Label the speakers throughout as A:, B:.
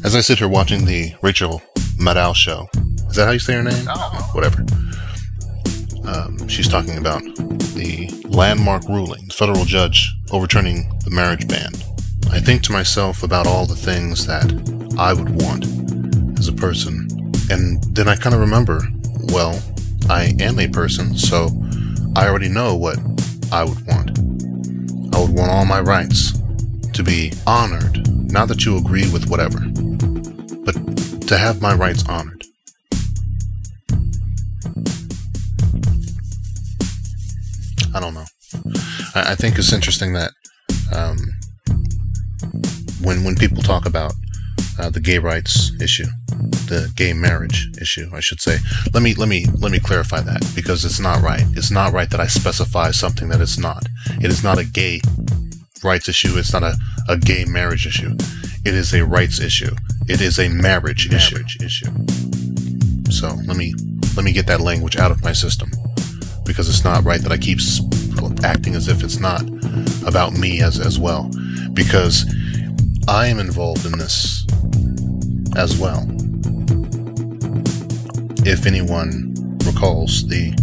A: As I sit here watching the Rachel Maddow show, is that how you say her name?
B: Oh.
A: Whatever. She's talking about the landmark ruling, the federal judge overturning the marriage ban. I think to myself about all the things that I would want as a person. And then I kind of remember, well, I am a person, so I already know what I would want. I would want all my rights to be honored. Not that you agree with whatever, but to have my rights honored. I don't know. I think it's interesting that when people talk about the gay rights issue, the gay marriage issue, I should say, let me clarify that, because it's not right. It's not right that I specify something that it's not. It is not a gay rights issue. It's not a gay marriage issue. It is a rights issue. It is a marriage issue. So let me get that language out of my system, because it's not right that I keep acting as if it's not about me as well, because I am involved in this as well. If anyone recalls the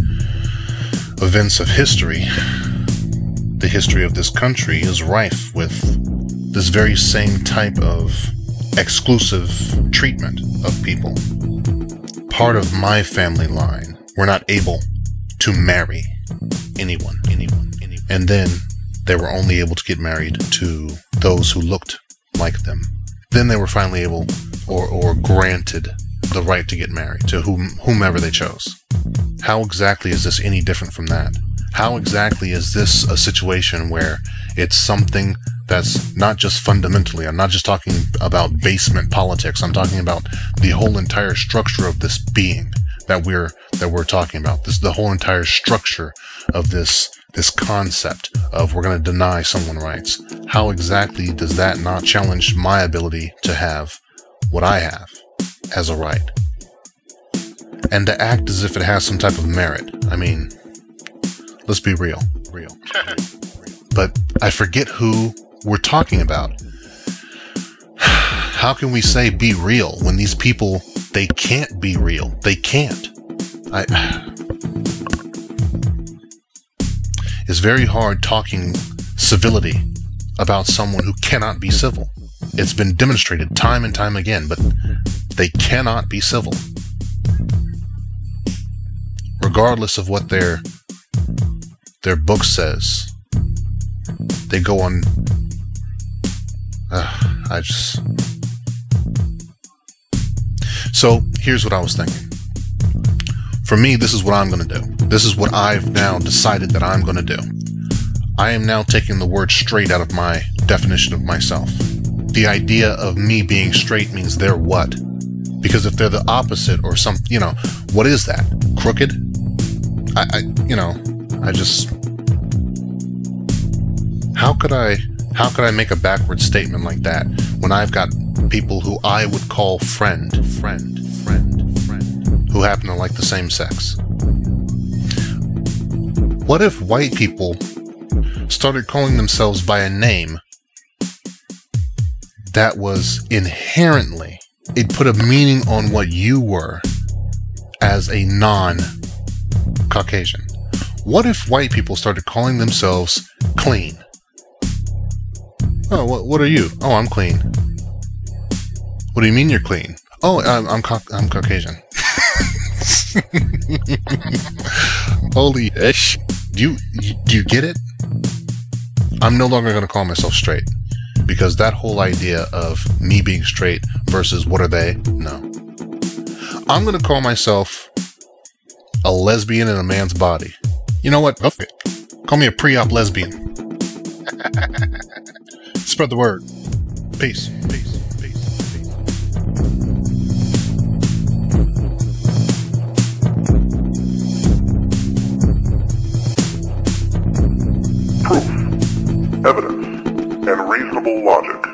A: events of history, the history of this country is rife with this very same type of exclusive treatment of people. Part of my family line were not able to marry anyone. And then they were only able to get married to those who looked like them. Then they were finally able or granted the right to get married to whomever they chose. How exactly is this any different from that? How exactly is this a situation where it's something that's not just fundamentally, I'm not just talking about basement politics, I'm talking about the whole entire structure of this being that we're talking about. This, the whole entire structure of this concept of we're going to deny someone rights. How exactly does that not challenge my ability to have what I have as a right? And to act as if it has some type of merit. I mean, let's be real. But I forget who we're talking about. How can we say be real when these people, they can't be real? They can't. It's very hard talking civility about someone who cannot be civil. It's been demonstrated time and time again, but they cannot be civil. Regardless of what their book says, they go on. So here's what I was thinking. For me, this is what I'm going to do. This is what I've now decided that I'm going to do. I am now taking the word straight out of my definition of myself. The idea of me being straight means they're what? Because if they're the opposite or some, what is that? Crooked? How could I make a backward statement like that when I've got people who I would call friend, who happen to like the same sex? What if white people started calling themselves by a name that was inherently, it put a meaning on what you were as a non-Caucasian? What if white people started calling themselves clean? Oh, what are you? Oh, I'm clean. What do you mean you're clean? Oh, I'm Caucasian. Holy ish. Do you get it? I'm no longer going to call myself straight, because that whole idea of me being straight versus what are they? No. I'm going to call myself a lesbian in a man's body. You know what? Okay. Call me a pre-op lesbian. Spread the word. Peace.
B: Proof. evidence, and reasonable logic.